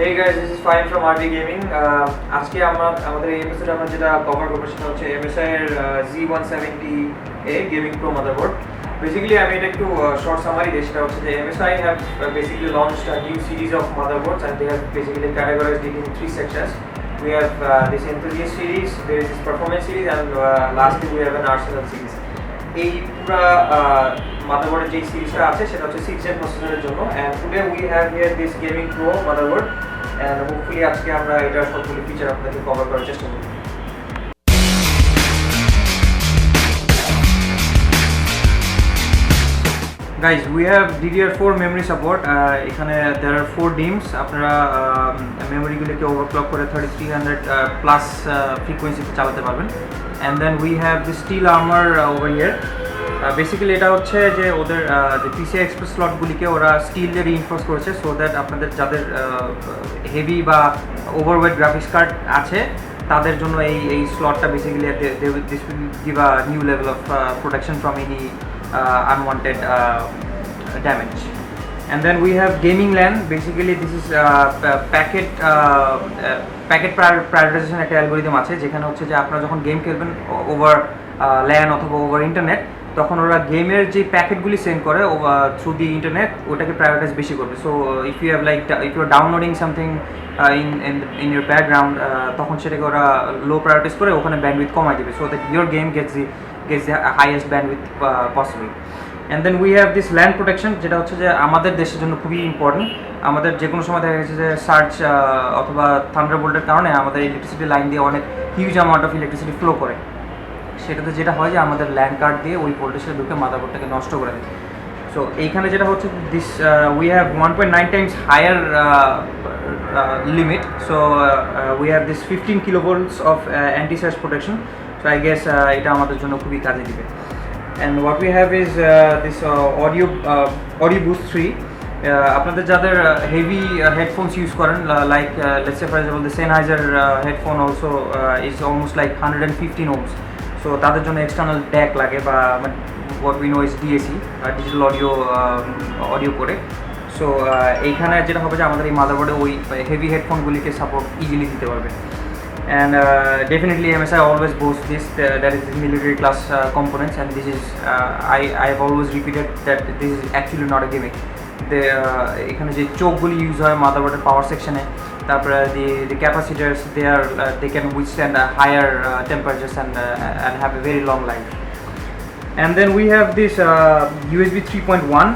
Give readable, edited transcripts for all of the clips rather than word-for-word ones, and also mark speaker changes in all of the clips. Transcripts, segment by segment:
Speaker 1: Hey guys, this is Fine from RVGaming. আজকে আমাদের এই এপিসোডে আমরা যেটা কভার করব সেটা হচ্ছে MSI Z170A gaming pro motherboard. Basically আমি এটা একটু short summary দিই, সেটা হচ্ছে যে MSI have basically launched a new series of motherboards and they have basically categorized it in three sections. We have this enthusiast series, there is this performance series, and lastly we have an arsenal series. এই পুরো motherboard যে সিরিজটা আছে সেটা হচ্ছে 6 gen প্রসেসরের জন্য, and today we have here this gaming pro motherboard, and hopefully আজকে আমরা এটার সবগুলো ফিচার আপনাদের কভার করার চেষ্টা করব। Guys, we have DDR4 memory support. এখানে there are 4 DIMMs. আপনারা মেমোরিগুলোকে ওভারক্লক করে 3300 প্লাস ফ্রিকোয়েন্সিতে চালাতে পারবেন। And then we have the steel armor over here. Basically এটা হচ্ছে যে ওদের যে PCI Express স্লটগুলিকে ওরা স্টিল দিয়ে রিইনফোর্স করেছে, সো দ্যাট আপনাদের যাদের হেভি বা ওভারওয়েট গ্রাফিক্স কার্ড আছে তাদের জন্য এই স্লটটা basically this will give a new level of protection from any unwanted damage. And then we have gaming LAN. Basically this is packet prioritization একটা অ্যালগরিদম আছে, যেখানে হচ্ছে যে আপনারা যখন গেম খেলবেন ওভার LAN অথবা ওভার ইন্টারনেট, তখন ওরা গেমের যে প্যাকেটগুলি সেন্ড করে থ্রু দি ইন্টারনেট ওটাকে প্রায়োরিটাইজ বেশি করবে। So if you have like if you are downloading something in your background, তখন সেটাকে ওরা লো প্রায়োরিটাইজ করে ওখানে ব্যান্ডউইথ কমাই দেবে, so that your game gets the highest bandwidth possible. And then we have this LAN protection, যেটা হচ্ছে যে আমাদের দেশের জন্য খুবই ইম্পর্টেন্ট। আমাদের যে কোনো সময় দেখা গেছে যে সার্চ অথবা থান্ডারবোল্টের কারণে আমাদের ইলেকট্রিসিটি লাইন দিয়ে অনেক huge amount of electricity flow করে, সেটাতে যেটা হয় যে আমাদের ল্যান্ড কার্ড দিয়ে ওই ভোল্টেজে ঢুকে মাদারবোর্ডটাকে নষ্ট করে দেয়। সো এইখানে যেটা হচ্ছে this we have 1.9 times higher limit, so we have this 15 kilovolts of anti surge protection. So I guess এটা আমাদের জন্য খুবই কাজে দিবে। And what we have is this audio boost 3. আপনাদের যাদের হেভি হেডফোনস ইউজ করেন, like let's say for example the Sennheiser headphone also is almost like 115 ohms, so তাদের জন্য এক্সটার্নাল ড্যাক লাগে বা what we know is DAC, digital audio করে। So এইখানে যেটা হবে যে আমাদের এই মাদারবোর্ডে ওই হেভি হেডফোনগুলিকে সাপোর্ট ইজিলি দিতে পারবে। And definitely MSI always boasts this, that is military class components, and this is I have always repeated that this is actually not a gimmick. এখানে যে চোখগুলি ইউজ হয় মাদারবোর্ডের পাওয়ার সেকশনে, তারপরে the capacitors they can withstand higher temperatures and have a very long life. And then we have this USB 3.1.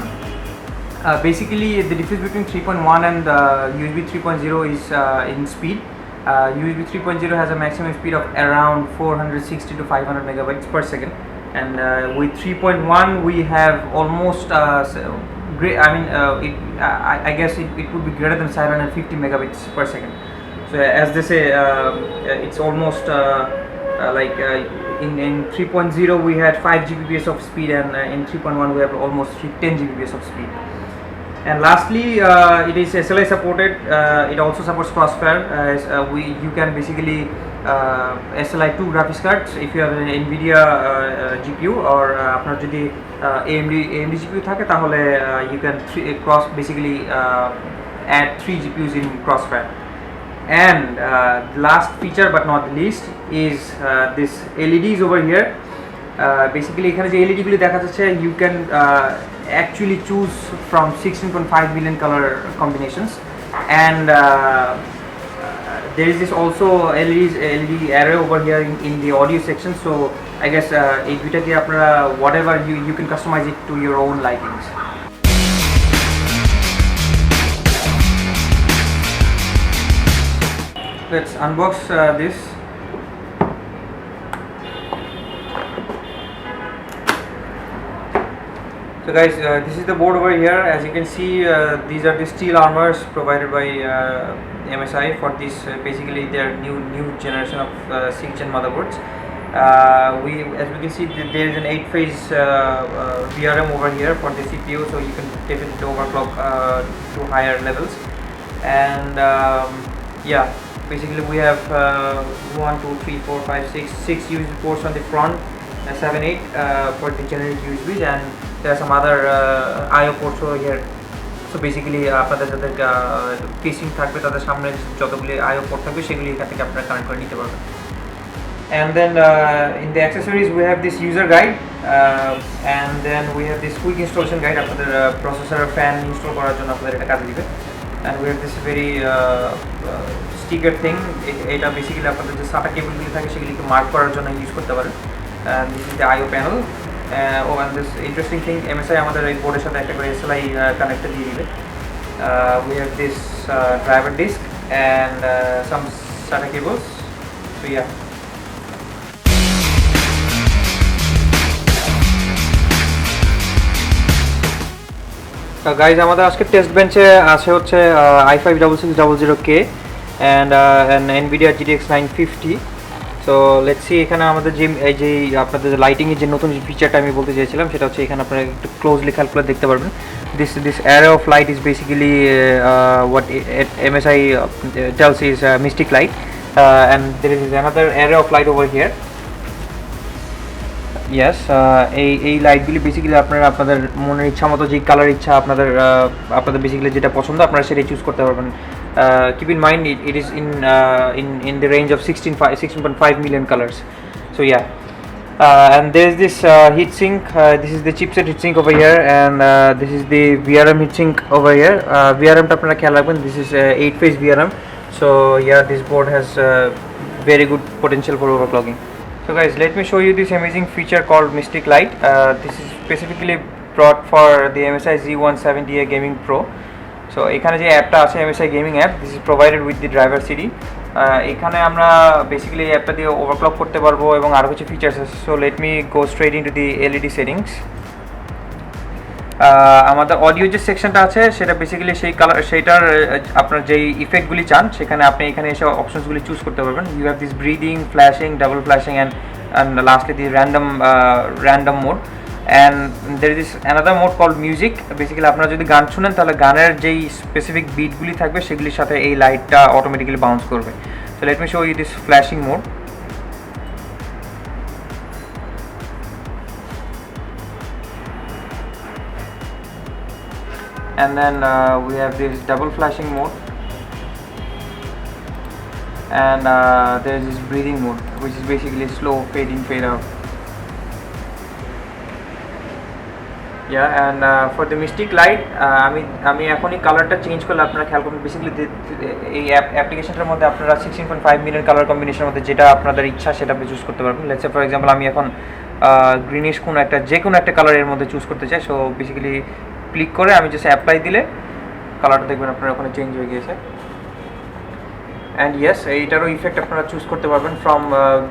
Speaker 1: Basically the difference between 3.1 and USB 3.0 is in speed. USB 3.0 has a maximum speed of around 460 to 500 megabytes per second, and with 3.1 we have almost I guess it would be greater than 750 megabits per second. So as they say, it's almost like in 3.0 we had 5 Gbps of speed, and in 3.1 we have almost 10 Gbps of speed. And lastly, it is SLI supported. It also supports crossfire. You can basically SLI 2 graphics cards if you have an NVIDIA GPU, or আপনার যদি AMD GPU থাকে তাহলে you can basically add 3 GPUs in crossfire. And last feature but not the least is this LEDs over here. Basically এখানে যে LED গুলি দেখা যাচ্ছে, you can actually choose from 16.5 billion color combinations, and there is this also LED array over here in the audio section. So I guess এই দুইটাকে আপনারা whatever you can customize it to your own likings. Let's unbox this. So guys, this is the board over here. As you can see, these are the steel armors provided by MSI for this. Basically, their new generation of 6-gen motherboards. As we can see, there is an 8-phase VRM over here for the CPU, so you can definitely overclock to higher levels. And yeah, basically we have 1, 2, 3, 4, 5, 6 USB ports on the front, 7, 8 for the generic USBs, and there are some other I/O ports over here. So basically আপনাদের যাদের casing থাকবে তাদের সামনে যতগুলি আইও port থাকবে সেগুলি এখান থেকে আপনারা কানেক্ট করে নিতে পারবেন। And then in the accessories we have this user guide, and then we have this quick installation guide আপনাদের processor fan install করার জন্য আপনাদের এটা কাজে দিবে। And we have this very sticker thing, এটা বেসিক্যালি আপনাদের যে SATA কেবলগুলি থাকে সেগুলিকে মার্ক করার জন্য ইউজ করতে পারেন। And this is the IO panel. And this interesting thing, MSI আমাদের এই বোর্ডের সাথে একটা করে SLI কানেক্টর দিয়ে দিবে। We have this driver disk and some SATA cables. So yeah. Guys আমাদের আজকে টেস্ট বেঞ্চে আছে হচ্ছে i5-6600K and an NVIDIA GTX 950. So let's C এখানে আমাদের যে আপনাদের লাইটিংয়ের যে নতুন ফিচারটা আমি বলতে চাইছিলাম সেটা হচ্ছে এখানে আপনারা একটু ক্লোজলি খেয়াল করে দেখতে পারবেন। This array of light is basically what MSI tells is mystic light, and there is another array of light over here. Yes, এই লাইটগুলি বেসিক্যালি আপনারা আপনাদের মনের ইচ্ছা মতো যে কালার ইচ্ছা আপনাদের বেসিক্যালি যেটা পছন্দ আপনারা সেটাই চুজ করতে পারবেন। Keep in mind it is in the range of 16.5 million colors. So yeah, and there is this heatsink. This is the chipset heatsink over here, and this is the VRM heatsink over here. VRM টা আপনারা খেয়াল রাখবেন, this is 8-phase VRM. So yeah, this board has very good potential for overclocking. So guys, let me show you this amazing feature called Mystic Light. This is specifically brought for the MSI Z170A Gaming Pro. So এখানে যে অ্যাপটা আছে MSI Gaming app, this is provided with the driver CD. এখানে আমরা basically অ্যাপটা দিয়ে overclock করতে পারবো এবং আরও কিছু ফিচার্স আছে। So let me go straight into দি LED সেটিংস। আমাদের অডিও যে সেকশনটা আছে সেটা বেসিক্যালি সেইটার আপনার যেই ইফেক্টগুলি চান সেখানে আপনি এখানে এসে অপশনসগুলি চুজ করতে পারবেন। You have this breathing, flashing, double flashing and lastly the random mode, and there is another mode called music. Basically আপনারা যদি গান শুনেন তাহলে গানের যেই স্পেসিফিক বিটগুলি থাকবে সেগুলির সাথে এই লাইটটা অটোমেটিক্যালি বাউন্স করবে। So let me show you this flashing mode. And then we have this double flashing mode, and there is this breathing mode which is basically slow fade in fade out. Yeah, and for the Mystic Light আমি এখনই কালারটা change করলে আপনারা খেয়াল করবেন basically এই অ্যাপ্লিকেশনটার মধ্যে আপনারা 16.5 মিলিয়ন কালার কম্বিনেশনের মধ্যে যেটা আপনাদের ইচ্ছা সেটা আপনি চুজ করতে পারবেন। লেটস সে ফর এক্সাম্পল আমি এখন গ্রিনিশ যে কোনো একটা কালারের মধ্যে চুজ করতে চাই। সো বেসিক্যালি ক্লিক করে আমি জাস্ট অ্যাপ্লাই দিলে কালারটা দেখবেন আপনার ওখানে চেঞ্জ হয়ে গিয়েছে। অ্যান্ড ইয়েস, এইটারও ইফেক্ট আপনারা চুজ করতে পারবেন from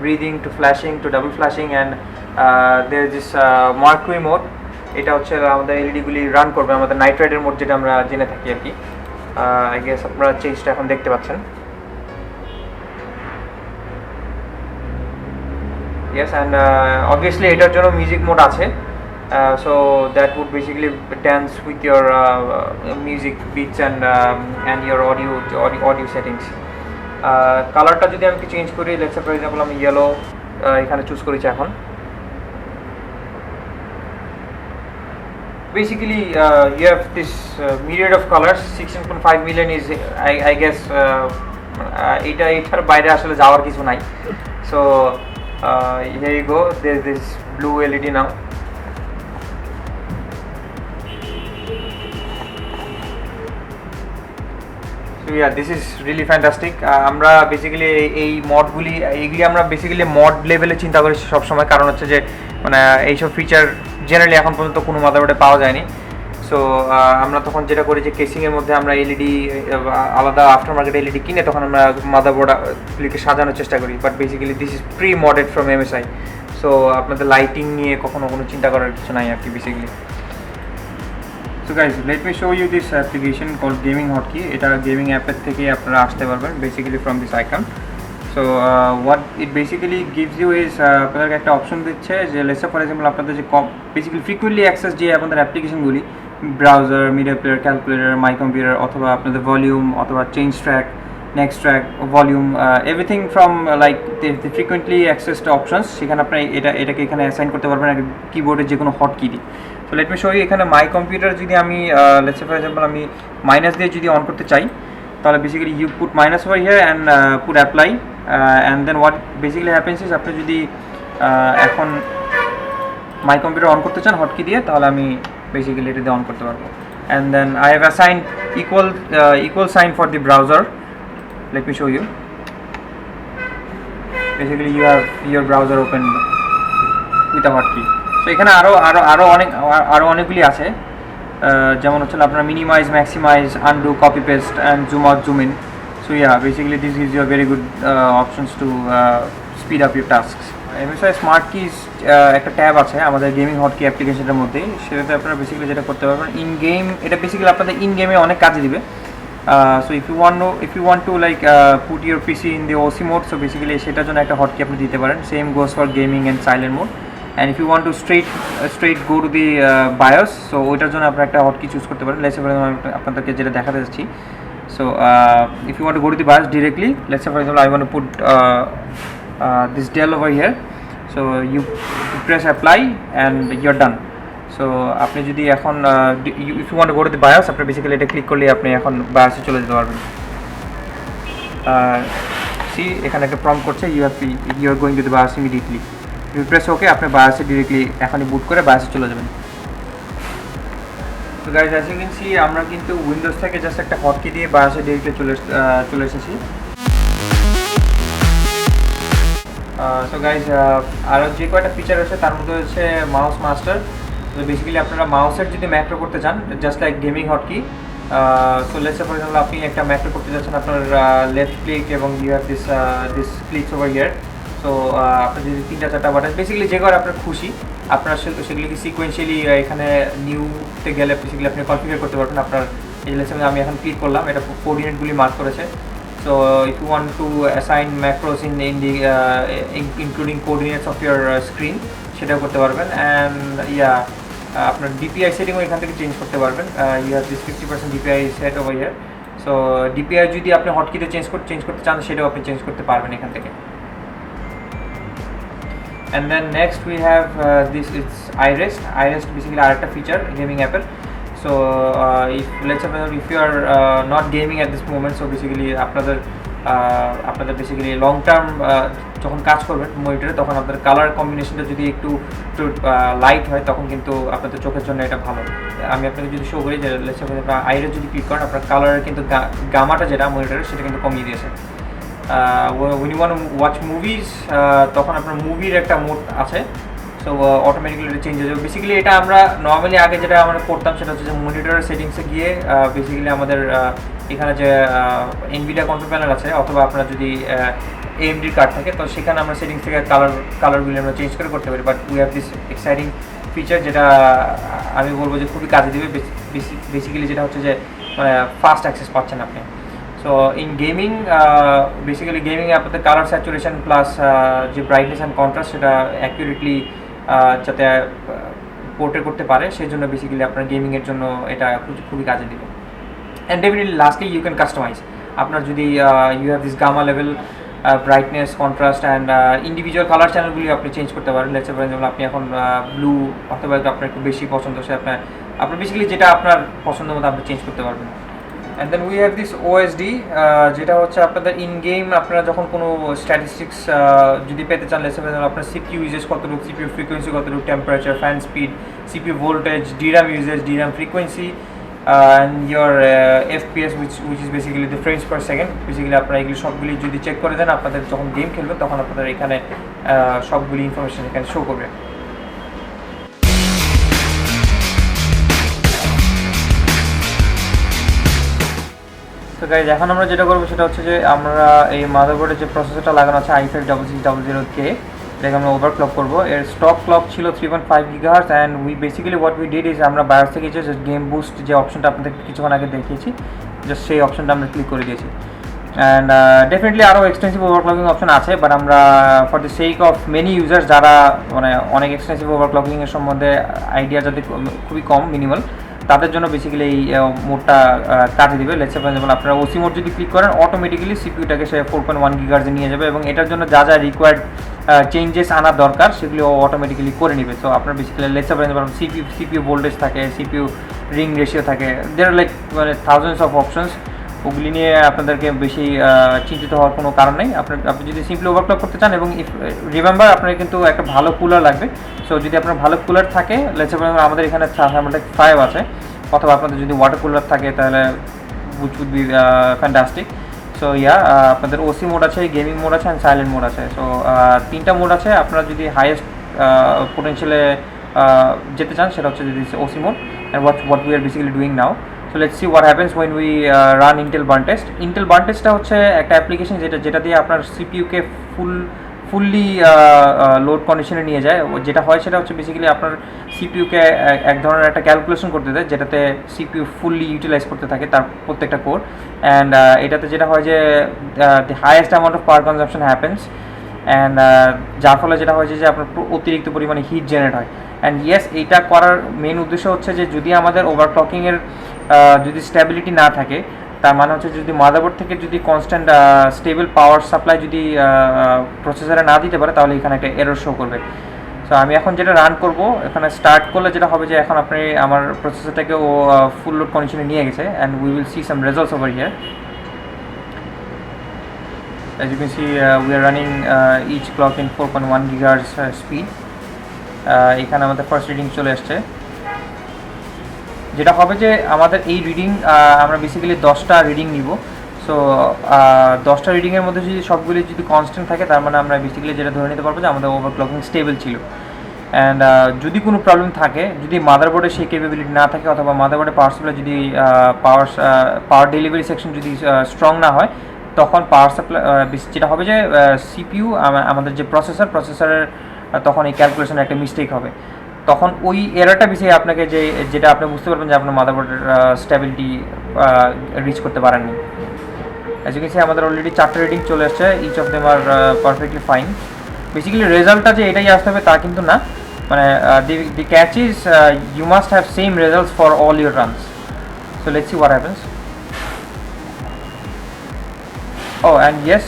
Speaker 1: breathing to flashing to double flashing, and there this marquee mode. এটা হচ্ছে আমাদের এলইডিগুলি রান করবে আমাদের নাইট রাইডের মোড যেটা আমরা জেনে থাকি আর কি। আই গেস আপনারা চেঞ্জটা এখন দেখতে পাচ্ছেন। ইয়েস, অ্যান্ড অবভিয়াসলি এটার জন্য মিউজিক মোড আছে। So that would basically dance with your music beats and your audio settings. কালারটা যদি আমি চেঞ্জ করি, লেটস সে ফর এক্সাম্পল আমি ইয়েলো এখানে চুজ করেছি এখন। Basically you have this myriad of colors. 16.5 million is I guess এটার বাইরে আসলে যাওয়ার কিছু নাই। So here you go, there's this blue LED now. So yeah, this is really fantastic. আমরা বেসিক্যালি এই এইগুলি আমরা বেসিক্যালি মড লেভেলে চিন্তা করি সবসময়, কারণ হচ্ছে যে মানে এইসব ফিচার জেনারেলি এখন পর্যন্ত কোনো মাদারবোর্ডে পাওয়া যায়নি। সো আমরা তখন যেটা করি যে কেসিংয়ের মধ্যে আমরা এলইডি আলাদা আফটার মার্কেট এলইডি কিনে তখন আমরা মাদারবোর্ডগুলিকে সাজানোর চেষ্টা করি, but basically this is pre modded from MSI। So আপনাদের লাইটিং নিয়ে কখনো কোনো চিন্তা করার কিছু নাই আর কি basically. So guys, let me show you this application called Gaming Hotkey. এটা গেমিং অ্যাপের থেকে আপনারা আসতে পারবেন basically from this icon. So what it basically gives you is আপনাদেরকে একটা অপশন দিচ্ছে যে লেটস সে ফর এক্সাম্পল আপনাদের যে বেসিক্যালি ফ্রিকুয়েন্টলি অ্যাক্সেস যে আপনাদের অ্যাপ্লিকেশনগুলি, browser, media player, calculator, my computer, অথবা আপনাদের ভলিউম অথবা change track, next track, volume, everything from like the frequently accessed options সেখানে আপনি এটাকে এখানে অ্যাসাইন করতে পারবেন কিবোর্ডের যে কোনো হটকি দিয়ে। So let me show you এখানে মাই কম্পিউটার যদি আমি লেটস সে ফর এক্সাম্পল আমি মাইনাস দিয়ে যদি অন করতে চাই তাহলে basically you put minus over here and put apply and then what basically happens is আপনি যদি এখন মাই কম্পিউটার অন করতে চান হটকি দিয়ে তাহলে আমি বেসিক্যালি এটা দিয়ে অন করতে পারবো। And then I have assign equal sign for the browser. Let me show you. Basically you have your browser open with a hotkey. So এখানে আরো অনেকগুলি আছে যেমন হচ্ছে আপনারা minimize, maximize, undo, copy paste and zoom out, zoom in. So basically this is your very good options to speed up your tasks. MSI smart keys একটা tab আছে আমাদের গেমিং হটকি অ্যাপ্লিকেশনের মধ্যে, সেটাতে আপনারা বেসিক্যালি যেটা করতে পারবেন ইন গেম, এটা বেসিক্যালি আপনাদের ইন গেমে অনেক কাজে দিবে। So if you want to like put your PC in the OC mode, so basically সেটার জন্য একটা হটকি আপনি দিতে পারেন। Same goes for gaming and silent mode. And if you want to straight go to the BIOS, so ওইটার জন্য আপনারা একটা হটকি চুজ করতে পারেন। Let's say for example আপনাদেরকে যেটা দেখাতে যাচ্ছি, so if you want to go to the BIOS directly, let's say for example I want to put this Dell over here, so you press apply and you're done. So আপনি যদি এখন if you want to go to the BIOS, আপনি basically এটা click করলে আপনি এখন বায়োসে চলে যেতে পারবেন। সি এখানে একটা প্রম্পট করছে you are going to the BIOS immediately. You press okay, আপনি বায়োসে ডিরেক্টলি এখনই বুট করে বায়োসে চলে যাবেন। তো guys as you can see আমরা কিন্তু উইন্ডোজ থেকে জাস্ট একটা হটকি দিয়ে বায়োসে ডিরেক্টলি চলে এসেছি। সো গাইজ আরও যে কয়টা ফিচার আছে তার মধ্যে হচ্ছে মাউস মাস্টার। তো বেসিক্যালি আপনারা মাউসের যদি ম্যাক্রো করতে চান just like gaming hotkey, so let's say for example আপনি একটা ম্যাক্রো করতে যাচ্ছেন আপনার লেফট ক্লিক এবং you have this clicks over here. So আপনার যদি 3-4টা বাটন বেসিক্যালি যে করে আপনার খুশি আপনার সেগুলিকে সিকোয়েন্সিয়ালি এখানে নিউতে গেলে বেসিক্যালি আপনি কনফিগার করতে পারবেন। আপনার এই লেটস আমি এখন ক্লিক করলাম, এটা কোঅর্ডিনেটগুলি মার্ক করেছে। So if you want to assign macros in the including coordinates of your screen সেটাও করতে পারবেন। অ্যান্ড আপনার ডিপিআই সেটিংও এখান থেকে চেঞ্জ করতে পারবেন। You have this 50% DPI set over here. So DPI যদি আপনি হটকিতে চেঞ্জ করতে চান সেটাও আপনি চেঞ্জ করতে পারবেন এখান থেকে। And then next we have this it's iRest basically আরেকটা ফিচার গেমিং অ্যাপের। So if you are not gaming at this moment, so basically আপনাদের বেসিক্যালি লং টার্ম যখন কাজ করবেন মনিটরে তখন আপনাদের কালার কম্বিনেশনটা যদি একটু লাইট হয় তখন কিন্তু আপনাদের চোখের জন্য এটা ভালো। আমি আপনাকে যদি শো করি যে আইরে যদি ক্লিক করেন আপনার কালারের কিন্তু গামাটা যেটা মনিটরে সেটা কিন্তু কমিয়ে দিয়েছে। when you want to watch movies তখন আপনার মুভির একটা মোড আছে, সো অটোমেটিক্যালি এটা চেঞ্জ হয়ে যাবে। বেসিক্যালি এটা আমরা নর্মালি আগে যেটা আমরা করতাম সেটা হচ্ছে যে মনিটরের সেটিংসে গিয়ে বেসিক্যালি আমাদের এখানে যে এনভিডিয়া কন্ট্রোল প্যানেল আছে অথবা আপনার যদি এএমডির কার্ড থাকে তো সেখানে আমরা সেটিংস থেকে কালারগুলি আমরা চেঞ্জ করে করতে পারি। But we have this exciting feature যেটা আমি বলবো যে খুবই কাজে দেবে। বেসিক্যালি যেটা হচ্ছে যে মানে ফাস্ট অ্যাক্সেস পাচ্ছেন আপনি। সো ইন গেমিং বেসিক্যালি গেমিংয়ে আপনাদের কালার স্যাচুরেশন প্লাস যে ব্রাইটনেস অ্যান্ড কন্ট্রাস্ট সেটা অ্যাকুরেটলি যাতে পোর্ট্রে করতে পারে সেই জন্য বেসিক্যালি আপনার গেমিংয়ের জন্য এটা খুবই কাজে দেবে। And definitely lastly you can customize. আপনার যদি you have this gamma level brightness contrast and individual colour চ্যানেলগুলি আপনি চেঞ্জ করতে পারেন। লেটস সে ফর এক্সাম্পল আপনি এখন ব্লু অথবা আপনার একটু বেশি পছন্দ সে আপনার বেসিক্যালি যেটা আপনার পছন্দ মতো আপনি চেঞ্জ করতে পারবেন। And then we have this OSD যেটা হচ্ছে আপনাদের ইন গেম আপনারা যখন কোনো স্ট্যাটিস্টিক্স যদি পেতে চান লেটস সে ফর এক্সাম্পল আপনার সিপিইউ ইউজেজ কতটুকু, সিপিইউ ফ্রিকোয়েন্সি কতটুকু, temperature, fan speed, CPU voltage, DRAM uses, DRAM frequency and your FPS which is basically the frames per second। Basically আপনারা এগুলি সবগুলি যদি চেক করে দেন আপনাদের যখন গেম খেলবেন তখন আপনাদের এখানে সবগুলি ইনফরমেশন এখানে শো করবে। তো গাইজ এখন আমরা যেটা করবো সেটা হচ্ছে যে আমরা এই মাদারবোর্ডে যে প্রসেসরটা লাগানো আছে i5-6600K এটাকে আমরা ওভারক্লক করবো। এর স্টক ক্লক ছিল 3.5 GHz and we basically what we did is আমরা বায়োস থেকে যে গেম বুস্ট যে অপশনটা আপনাদের কিছুক্ষণ আগে দেখিয়েছি জাস্ট সেই অপশনটা আমরা ক্লিক করে দিয়েছি। অ্যান্ড ডেফিনেটলি আরও এক্সটেন্সিভ ওভারক্লকিং অপশন আছে বাট আমরা for the sake of many users যারা মানে অনেক এক্সটেন্সিভ ওভারক্লকিংয়ের সম্বন্ধে আইডিয়া যাদের খুবই কম মিনিমাল, তাদের জন্য বেসিক্যালি এই মোডটা কাজে দিবে। লেটস সে ফর এক্সাম্পল আপনারা ওসি মোড যদি ক্লিক করেন অটোমেটিক্যালি সিপিইউটাকে সে 4.1 গিগাহার্জে নিয়ে যাবে এবং এটার জন্য যা যা রিকোয়ার্ড চেঞ্জেস আনা দরকার সেগুলি অটোমেটিক্যালি করে নেবে। সো আপনার basically let's say for example CPU voltage থাকে, সিপিইউ রিং রেশিও থাকে, দেয়ার আর লাইক মানে থাউজেন্ডস অফ অপশনস। ওগুলি নিয়ে আপনাদেরকে বেশি চিন্তিত হওয়ার কোনো কারণ নেই। আপনি যদি সিম্পলি ওভারক্লক করতে চান এবং রিমেম্বার আপনার কিন্তু একটা ভালো কুলার লাগবে। সো যদি আপনার ভালো কুলার থাকে, লেটস সে ফর এক্সাম্পল আমাদের এখানে থার্মালটেক 5 আছে, অথবা আপনাদের যদি ওয়াটার কুলার থাকে তাহলে which would be fantastic. So আপনাদের ওসি মোড আছে, গেমিং মোড আছে অ্যান্ড সাইলেন্ট মোড আছে। সো 3টা মোড আছে। আপনারা যদি হাইয়েস্ট পোটেনশিয়ালে যেতে চান সেটা হচ্ছে যদি OC mode, and what we are basically doing now. So let's see what happens when we run Intel burn test. Intel burn টেস্টটা হচ্ছে একটা অ্যাপ্লিকেশন যেটা দিয়ে আপনার সিপিইউকে ফুললি লোড কন্ডিশনে নিয়ে যায়। যেটা হয় সেটা হচ্ছে বেসিক্যালি আপনার সিপিইউকে এক ধরনের একটা ক্যালকুলেশন করতে দেয় যেটাতে সিপিইউ ফুললি ইউটিলাইজ করতে থাকে তার প্রত্যেকটা কোর। অ্যান্ড এটাতে যেটা হয় যে the highest amount of power consumption happens, and যার ফলে যেটা হয়েছে যে আপনার অতিরিক্ত পরিমাণে হিট জেনারেট হয়। অ্যান্ড ইয়েস, এইটা করার মেন উদ্দেশ্য হচ্ছে যে যদি আমাদের ওভারক্লকিংয়ের যদি স্ট্যাবিলিটি না থাকে, তার মানে হচ্ছে যদি মাদারবোর্ড থেকে যদি কনস্ট্যান্ট স্টেবল পাওয়ার সাপ্লাই যদি প্রসেসরে না দিতে পারে তাহলে এখানে একটা এরর শো করবে। সো আমি এখন যেটা রান করব, এখানে স্টার্ট করলে যেটা হবে যে এখন আপনি আমার প্রসেসরটাকে ও ফুল লোড কন্ডিশনে নিয়ে গেছে, and we will see some results over here. As you can see, we are running each clock in 4.1 gigahertz speed. এখানে আমাদের ফার্স্ট রিডিং চলে আসছে। যেটা হবে যে আমাদের এই রিডিং আমরা বেসিক্যালি 10টা রিডিং নিব। সো 10টা রিডিংয়ের মধ্যে যদি সবগুলি যদি কনস্ট্যান্ট থাকে তার মানে আমরা বেসিক্যালি যেটা ধরে নিতে পারবো যে আমাদের ওভারক্লকিং স্টেবল ছিল। অ্যান্ড যদি কোনো প্রবলেম থাকে, যদি মাদারবোর্ডে সেই ক্যাপাবিলিটি না থাকে অথবা মাদারবোর্ডে পাওয়ার সাপ্লাই যদি পাওয়ার ডেলিভারি সেকশন যদি স্ট্রং না হয়, তখন পাওয়ার সাপ্লাই যেটা হবে যে সিপিইউ আমাদের যে প্রসেসরের তখন এই ক্যালকুলেশনের একটা মিস্টেক হবে। তখন ওই এরারটা বিষয়ে আপনাকে যেটা আপনি বুঝতে পারবেন যে আপনার মাদারবোর্ডের স্ট্যাবিলিটি রিচ করতে পারেননি। অ্যাজ ইউ ক্যান সি আমাদের অলরেডি 4টা রিডিং চলে আসছে, each of them are perfectly fine. Basically রেজাল্টটা যে এটাই আসতে হবে তা কিন্তু না, মানে the catch is you must have same results for all your runs. So let's see what happens. Oh, and yes,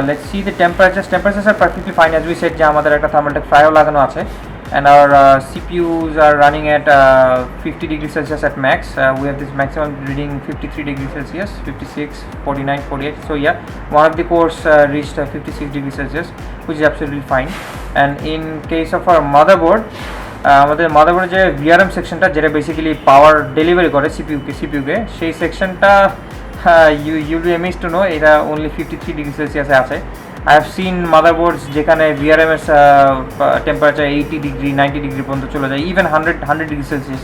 Speaker 1: let's see the temperatures. Temperatures are perfectly fine, as we said যে আমাদের একটা Thermaltake 5 লাগানো আছে, and our CPUs are running at 50 degrees Celsius at max. We have this maximum reading 53 degrees Celsius, 56, 49, 48. So yeah, one of the cores reached 56 degrees Celsius, which is absolutely fine. And in case of our motherboard, আমাদের মাদারবোর্ডের যে VRM সেকশনটা যেটা basically পাওয়ার delivery করে সিপিইউকে সেই সেকশনটা you'll be amazed to know এটা only 53 degree সেলসিয়াসে আছে। I have seen motherboards যেখানে VRM এর টেম্পারেচার 80 ডিগ্রি 90 ডিগ্রি পর্যন্ত চলে যায়, ইভেন 100 ডিগ্রি সেলসিয়াস,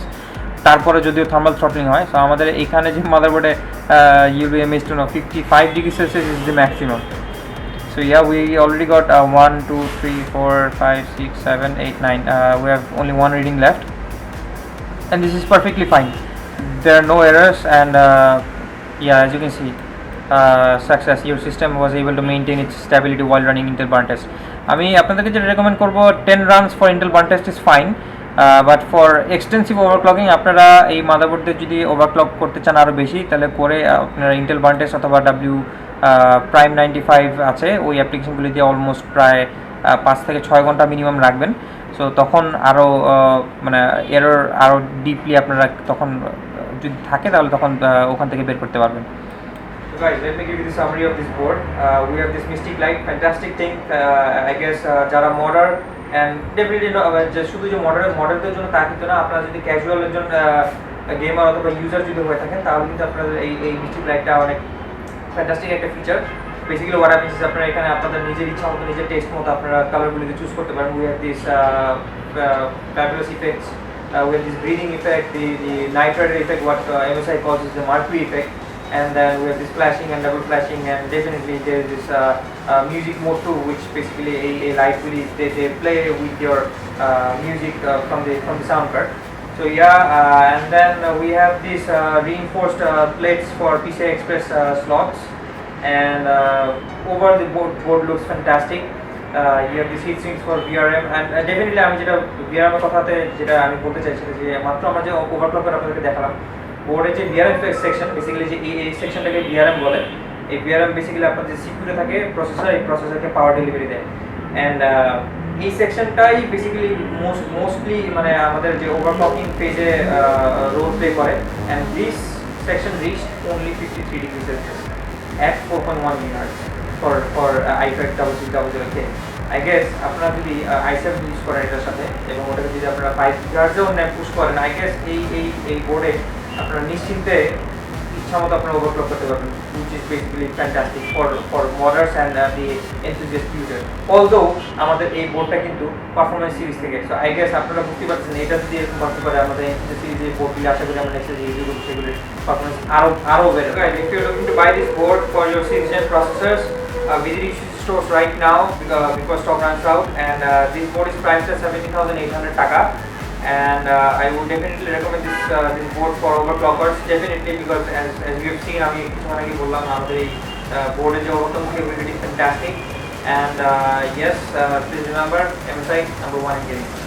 Speaker 1: তারপরে যদিও থার্মাল থ্রটলিং হয়। সো আমাদের এখানে যে মাদারবোর্ডে you'll be amazed to know 55 degree Celsius is the maximum. So yeah, we already got 1 2 3 4 5 6 7 8 9 we have only one reading left, and this is perfectly fine. There are no errors, and yeah, as you can see, success. Your system was able to maintain its stability while running Intel burn test. আমি আপনাদেরকে যেটা recommend করবো 10 runs for Intel burn test is fine, but for extensive overclocking আপনারা এই মাদারবোর্ডে যদি overclock করতে চান আরও বেশি, তাহলে করে আপনারা Intel burn test অথবা Prime 95 আছে, ওই অ্যাপ্লিকেশনগুলি দিয়ে অলমোস্ট প্রায় 5 থেকে 6 ঘন্টা মিনিমাম রাখবেন। সো তখন আরও মানে এরর আরও ডিপলি আপনারা তখন যদি থাকে তাহলে তখন ওখান থেকে বের করতে পারবেন। So guys, let me give you the summary of this board. We have this Mystic Light, fantastic thing. I guess যারা মডার and definitely যে শুধু যে মডারদের জন্য তা কিন্তু না, আপনারা যদি ক্যাজুয়াল একজন গেমার অথবা ইউজার যদি হয়ে থাকেন তাহলে কিন্তু আপনাদের এই Mystic Lightটা অনেক ফ্যান্টাস্টিক একটা feature. Basically what happens is আপনারা এখানে আপনাদের নিজের ইচ্ছা মতো নিজের টেস্ট মতো আপনারা কালারগুলিকে চুজ করতে পারেন। We have this fabulous effects. We have this breathing effect, the night rider effect, what MSI calls is the Mercury effect, and then we have this flashing and double flashing, and definitely there is this music mode too, which basically a light really they play with your music from the sound card. So yeah, and then we have these reinforced plates for PCI Express slots, and over the board looks fantastic. You have this heat sinks for VRM and definitely আমি যেটা VRM এর কথাতে যেটা আমি বলতে চাইছি যে মাত্র আমরা যে ওভারক্লকার আপনাদেরকে দেখালাম বোর্ডে যে VRM সেকশন বেসিক্যালি যে এই সেকশনটাকে VRM বলে এই VRM বেসিক্যালি আপনার যে সিপিইউতে থাকে প্রসেসর এই প্রসেসরকে পাওয়ার ডেলিভারি দেয় এন্ড এই সেকশনটাই বেসিক্যালি মোস্টলি মানে আমাদের যে ওভারক্লকিং ফেজে রোল প্লে করে and this section reached only 53 degrees Celsius at 4.1 GHz for i5 6600K. I guess আপনারা যদি i7 ইউজ করেন এটার সাথে এবং ওটাকে যদি আপনারা 5 GHz এও পুশ করেন I guess এই বোর্ডে আপনারা নিশ্চিন্তে ইচ্ছামতো আপনারা ওভারক্লক করতে পারবেন which is basically fantastic for modders and the enthusiast users. Although আমাদের এই বোর্ডটা কিন্তু পারফরম্যান্স সিরিজ থেকে so I guess আপনারা বুঝতে পারছেন এটা যদি এরকম করতে পারে আমাদের enthusiast সিরিজের বোর্ডগুলো আশা করি আমরা নেক্সট যে ইউজ করব সেগুলোর পারফরম্যান্স আরো বেড়ে যাবে. If you are looking to buy this board for your 6th gen processors, visit your stores right now because stock runs out and this board is priced at 70,800 taka. And I would definitely recommend this board for overclockers definitely because as you have seen আমি কিছুক্ষণ আগে বললাম আমাদের এই বোর্ডের যে overclock capability is fantastic and yes please remember MSI number 1 in gaming.